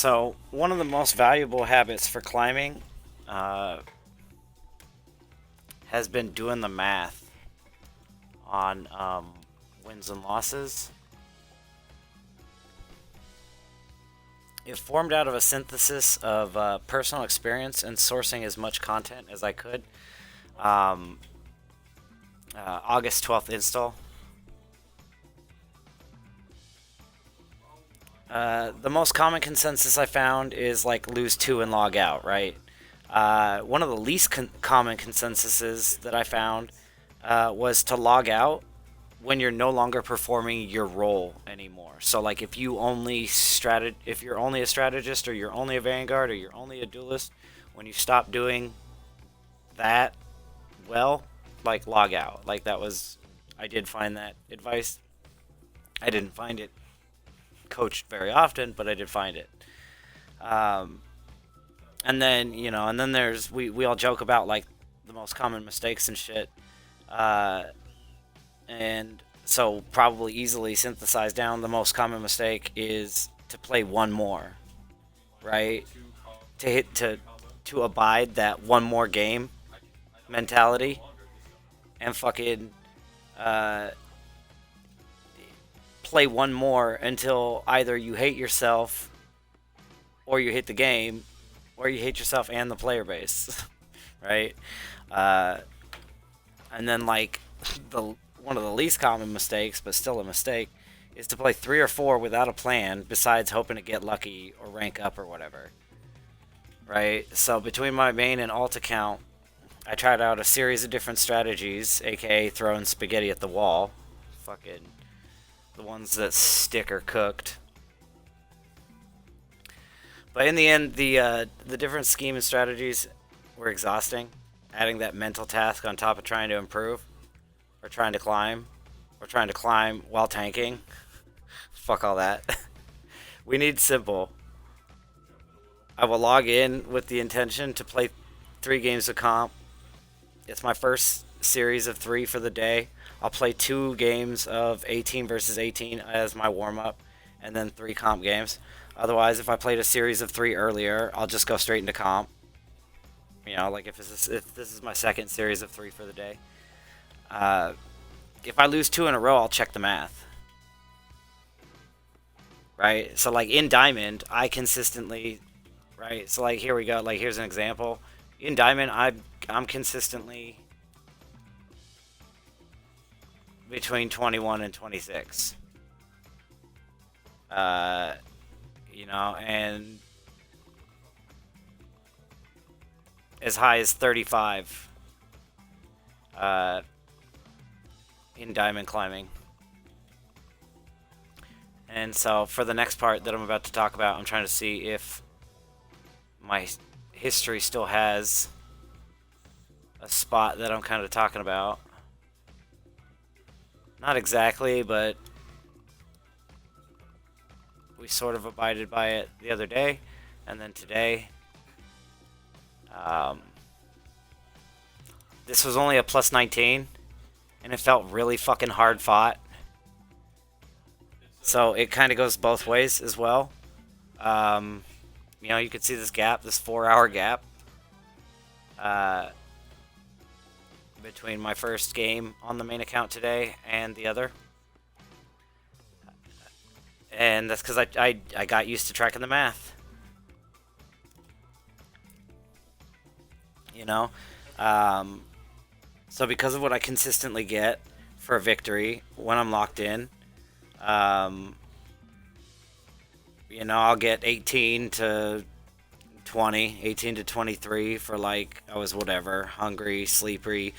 So, one of the most valuable habits for climbing uh, has been doing the math on wins and losses. It formed out of a synthesis of personal experience and sourcing as much content as I could. Um, August 12th install. The most common consensus I found is like lose two and log out, right? One of the least common consensuses that I found was to log out when you're no longer performing your role anymore. So like if you're only a strategist or you're only a vanguard or you're only a duelist, when you stop doing that, well, like log out. Like that was I did find that advice. I didn't find it coached very often, but I did find it. Um, and then there's we all joke about like the most common mistakes and shit. Uh, and so probably easily synthesized down the most common mistake is to play one more, right? To abide that one more game mentality and fucking uh, play one more until either you hate yourself or you hate the game or you hate yourself and the player base, right? Uh, and then like the one of the least common mistakes, but still a mistake, is to play three or four without a plan besides hoping to get lucky or rank up or whatever, right? So between my main and alt account, I tried out a series of different strategies, aka throwing spaghetti at the wall. Fucking the ones that stick or cooked. But in the end, the different scheme and strategies were exhausting. Adding that mental task on top of trying to improve, or trying to climb, or trying to climb while tanking. Fuck all that. We need simple. I will log in with the intention to play 3 games of comp. It's my first series of 3 for the day. I'll play 2 games of 18 versus 18 as my warm up, and then 3 comp games. Otherwise, if I played a series of 3 earlier, I'll just go straight into comp. Like if this is my second series of 3 for the day. Uh, if I lose 2 in a row, I'll check the math. Right? So like in Diamond, I consistently, right? So like here we go. Like here's an example. In Diamond, I'm consistently between 21 and 26. And as high as 35 in diamond climbing. And so for the next part that I'm about to talk about, I'm trying to see if my history still has a spot that I'm kind of talking about. Not exactly, but we sort of abided by it the other day, and then today. This was only a plus 19, and it felt really fucking hard fought. So it kind of goes both ways as well. You can see this gap, this 4-hour gap between my first game on the main account today and the other. And that's because I got used to tracking the math. So because of what I consistently get for a victory when I'm locked in, I'll get 18 to 20, 18 to 23 for like I was whatever, hungry, sleepy,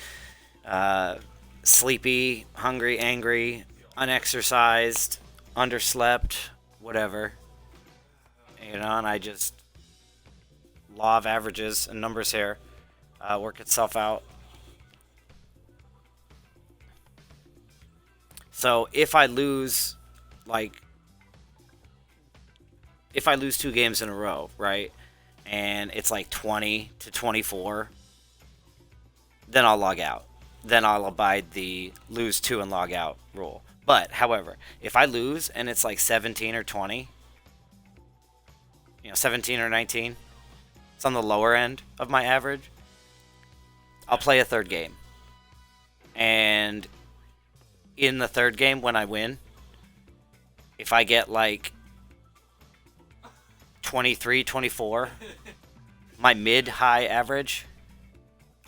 hungry, angry, unexercised, underslept, whatever. And I just law of averages and numbers here work itself out. So if I lose 2 games in a row, right, and it's like 20 to 24, then I'll log out. Then I'll abide the lose 2 and log out rule. But, however, if I lose and it's like 17 or 20, 17 or 19. It's on the lower end of my average. I'll play a third game. And in the third game, when I win, if I get like 23, 24, my mid-high average,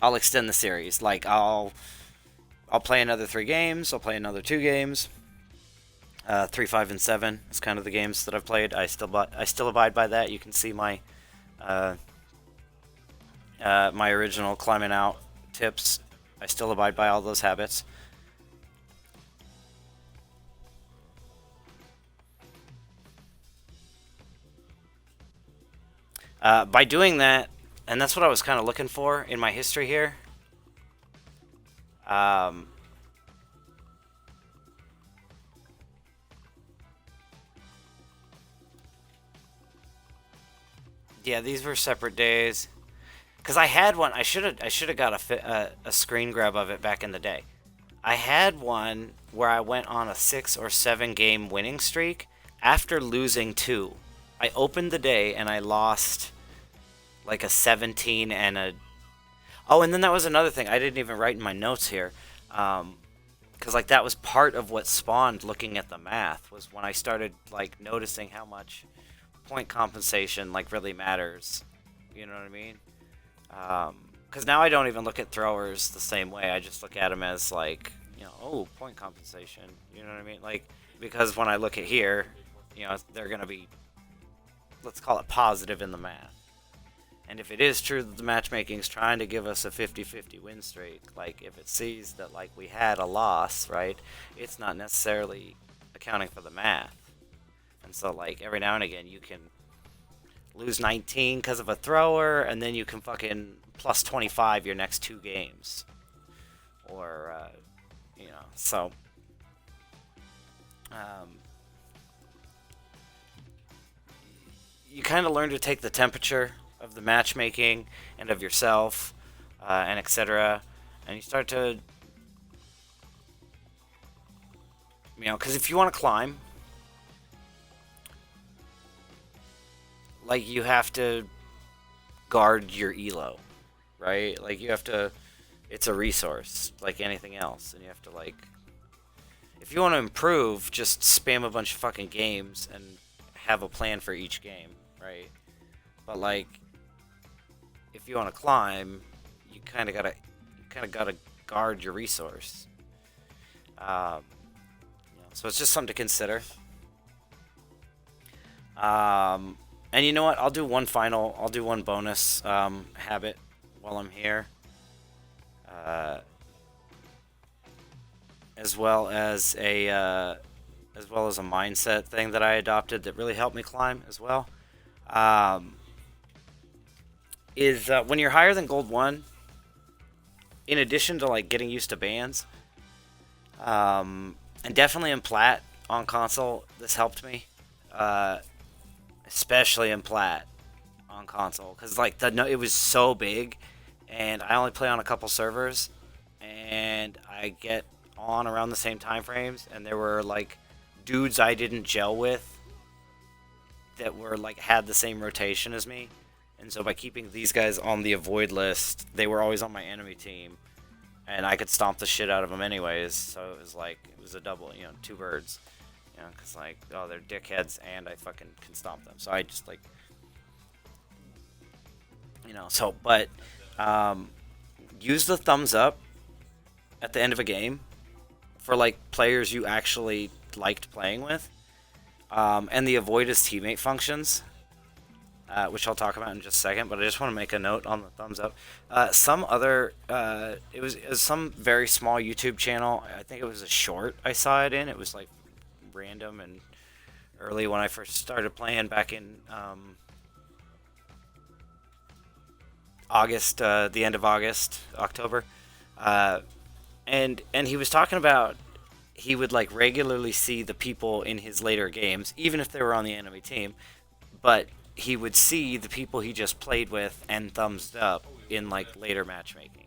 I'll extend the series. Like, I'll play another 3 games. I'll play another 2 games. 3, 5, and 7 is kind of the games that I've played. I still abide by that. You can see my my original climbing out tips. I still abide by all those habits. By doing that, and that's what I was kind of looking for in my history here. Yeah, these were separate days. Cause I had one. I should have got a screen grab of it back in the day. I had one where I went on a 6 or 7 game winning streak after losing 2. I opened the day and I lost like a 17 and a. Oh, and then that was another thing I didn't even write in my notes here, because like that was part of what spawned looking at the math, was when I started like noticing how much point compensation like really matters. You know what I mean? Because now I don't even look at throwers the same way. I just look at them as like, oh, point compensation. You know what I mean? Like, because when I look at here, they're gonna be, let's call it positive in the math. And if it is true that the matchmaking's trying to give us a 50-50 win streak, like if it sees that like we had a loss, right, it's not necessarily accounting for the math. And so like every now and again you can lose 19 because of a thrower, and then you can fucking plus 25 your next 2 games. Or, so. You kind of learn to take the temperature of the matchmaking and of yourself, and etc. And you start to, because if you want to climb, like, you have to guard your elo, right? Like, you have to, it's a resource like anything else, and you have to, like, if you want to improve, just spam a bunch of fucking games and have a plan for each game, right? But like, if you want to climb, you kind of gotta guard your resource. So it's just something to consider. And you know what? I'll do one bonus habit while I'm here, as well as a mindset thing that I adopted that really helped me climb as well. Is when you're higher than Gold 1, in addition to like getting used to bans, and definitely in Plat on console, this helped me, especially in Plat on console, because like it was so big, and I only play on a couple servers, and I get on around the same time frames, and there were like dudes I didn't gel with that were like had the same rotation as me. And so by keeping these guys on the avoid list, they were always on my enemy team, and I could stomp the shit out of them anyways. So it was a double, 2 birds, because like, oh, they're dickheads, and I fucking can stomp them. So I just like, but use the thumbs up at the end of a game for like players you actually liked playing with, and the avoid as teammate functions. Which I'll talk about in just a second, but I just want to make a note on the thumbs up. It was some very small YouTube channel. I think it was a short I saw it in. It was like random and early when I first started playing back in August, the end of August, October. And he was talking about he would like regularly see the people in his later games, even if they were on the enemy team, but he would see the people he just played with and thumbs up in like later matchmaking,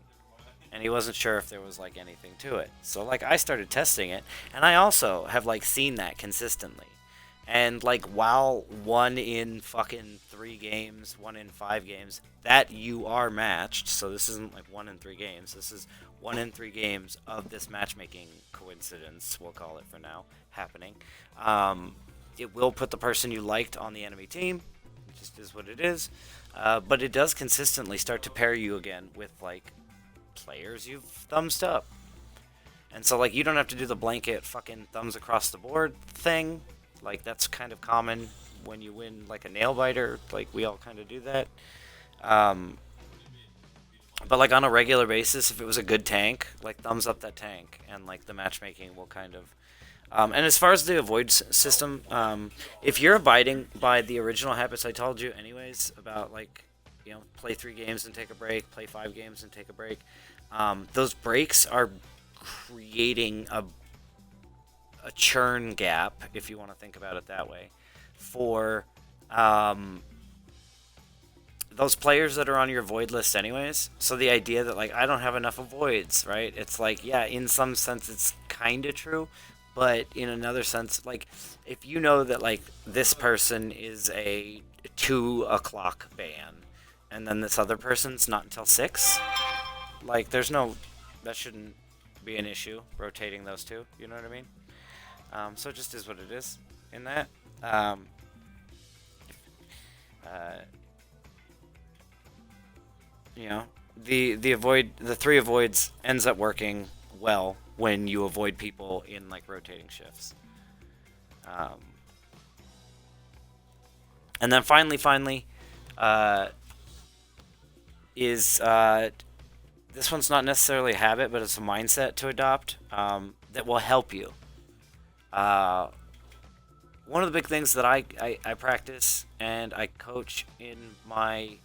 and he wasn't sure if there was like anything to it. So like I started testing it, and I also have like seen that consistently, And like, while 1 in 3 games, 1 in 5 games, that you are matched. So this isn't like 1 in 3 games. This is 1 in 3 games of this matchmaking coincidence, we'll call it for now, happening. Um, it will put the person you liked on the enemy team. It just is what it is. But it does consistently start to pair you again with like players you've thumbsed up. And so like, you don't have to do the blanket fucking thumbs across the board thing. Like, that's kind of common when you win like a nail biter. Like, we all kind of do that. Um, but like, on a regular basis, if it was a good tank, like, thumbs up that tank, and like, the matchmaking will kind of. And as far as the avoid system, if you're abiding by the original habits I told you, anyways, about like, play 3 games and take a break, play 5 games and take a break, those breaks are creating a churn gap, if you want to think about it that way, for those players that are on your void list anyways. So the idea that like, I don't have enough avoids, right? It's like, yeah, in some sense it's kind of true, but in another sense, like, if you know that like, this person is a 2 o'clock ban, and then this other person's not until 6, like, that shouldn't be an issue rotating those two, you know what I mean? So it just is what it is in that. You know, the 3 avoids ends up working well when you avoid people in like rotating shifts. And then finally, is this one's not necessarily a habit, but it's a mindset to adopt that will help you. One of the big things that I practice and I coach in my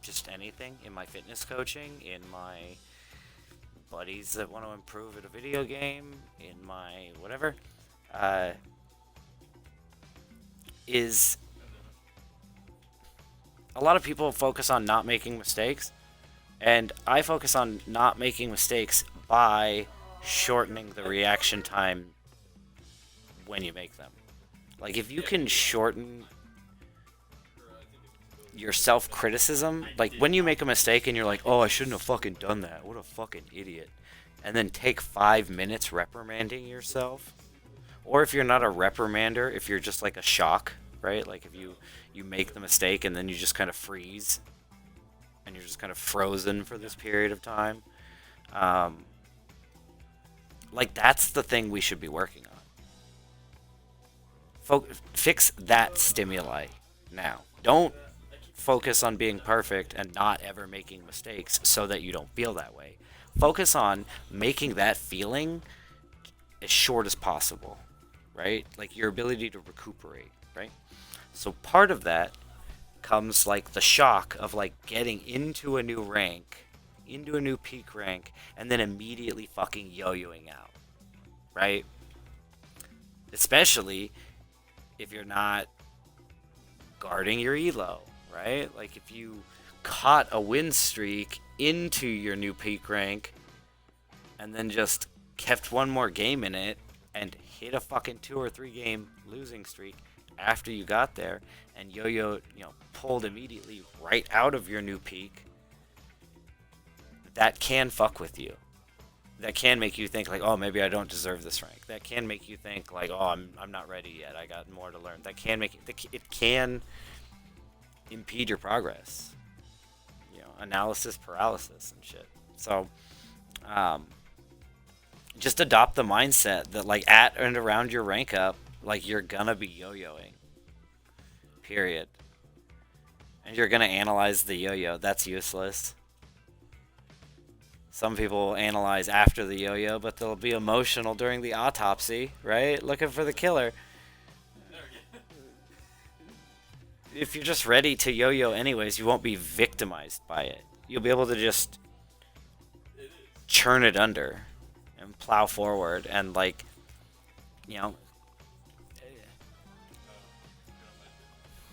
just anything, in my fitness coaching, in my buddies that want to improve at a video game, in my whatever, is a lot of people focus on not making mistakes, and I focus on not making mistakes by shortening the reaction time when you make them. Like, if you can shorten your self-criticism, like, when you make a mistake and you're like, oh, I shouldn't have fucking done that, what a fucking idiot, and then take 5 minutes reprimanding yourself, or if you're not a reprimander, if you're just like a shock, right? Like, if you make the mistake and then you just kind of freeze, and you're just kind of frozen for this period of time, like, that's the thing we should be working on. Fix that stimuli now. Don't focus on being perfect and not ever making mistakes so that you don't feel that way. Focus on making that feeling as short as possible, right? Like, your ability to recuperate, right? So part of that comes like the shock of like getting into a new rank, into a new peak rank, and then immediately fucking yo-yoing out, right? Especially if you're not guarding your elo, right? Like, if you caught a win streak into your new peak rank and then just kept one more game in it and hit a fucking 2 or 3 game losing streak after you got there, and yo-yo, pulled immediately right out of your new peak, that can fuck with you. That can make you think like, oh, maybe I don't deserve this rank. That can make you think like, oh, I'm not ready yet. I got more to learn. That can make it can impede your progress. Analysis paralysis and shit. So, just adopt the mindset that like, at and around your rank up, like, you're gonna be yo-yoing. Period. And you're gonna analyze the yo-yo. That's useless. Some people analyze after the yo-yo, but they'll be emotional during the autopsy, right? Looking for the killer. If you're just ready to yo-yo anyways, you won't be victimized by it. You'll be able to just churn it under and plow forward and, like,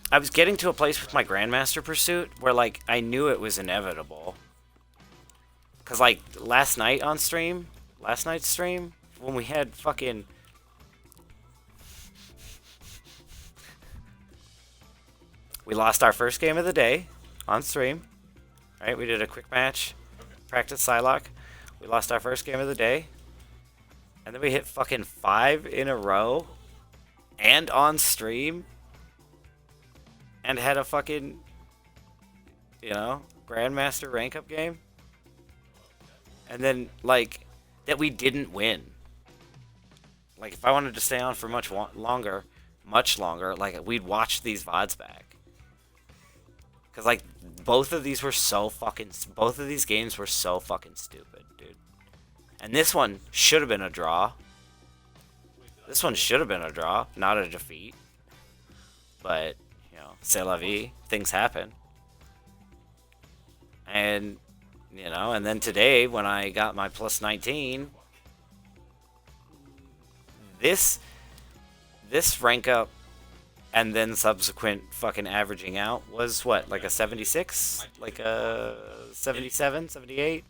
I was getting to a place with my Grandmaster pursuit where, like, I knew it was inevitable. Because, like, last night's stream, when we had fucking We lost our first game of the day on stream. Right? We did a quick match, practice Psylocke. We lost our first game of the day. And then we hit fucking 5 in a row. And on stream. And had a fucking, Grandmaster rank up game. And then, like, that we didn't win. Like, if I wanted to stay on for much longer, like, we'd watch these VODs back. Because, like, both of these games were so fucking stupid, dude. And this one should have been a draw. This one should have been a draw, not a defeat. But, c'est la vie. Things happen. And, and then today, when I got my plus 19, this rank up and then subsequent fucking averaging out was what, like a 76? Like a 77, 78?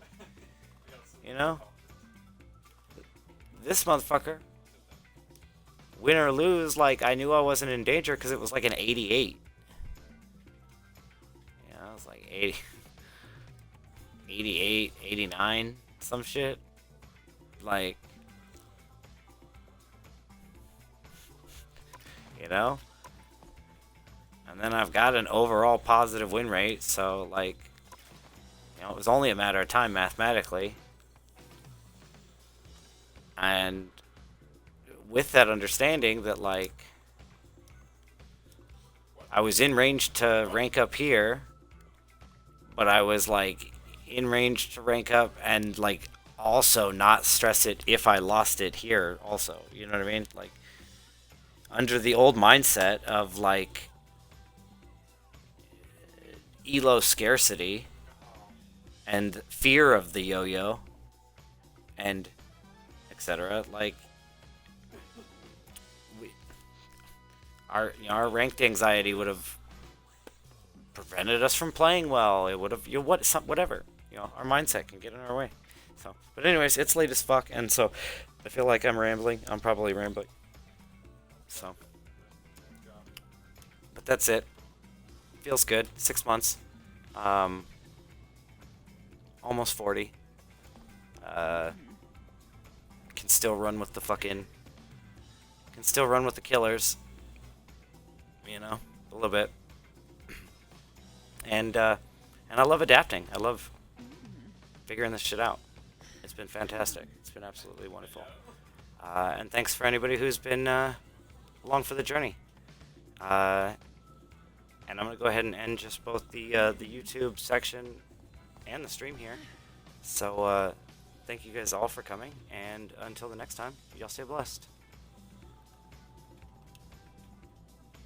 This motherfucker, win or lose, like, I knew I wasn't in danger because it was like an 88. It was like 80, 88, 89, some shit. Like, And then I've got an overall positive win rate, so, like, it was only a matter of time mathematically. And with that understanding that, like, I was in range to rank up here, but I was, like, in range to rank up and, like, also not stress it if I lost it here also. You know what I mean? Like, under the old mindset of, like, elo scarcity and fear of the yo-yo and etc. Like, our ranked anxiety would have prevented us from playing well. It would have, whatever. Our mindset can get in our way. So, but anyways, it's late as fuck, and so I feel like I'm rambling. I'm probably rambling. So, but that's it. Feels good. 6 months. Almost 40. Can still run with the fucking... Can still run with the killers. A little bit. And I love adapting. I love figuring this shit out. It's been fantastic. It's been absolutely wonderful. And thanks for anybody who's been along for the journey. And I'm going to go ahead and end just both the YouTube section and the stream here. So thank you guys all for coming. And until the next time, y'all stay blessed.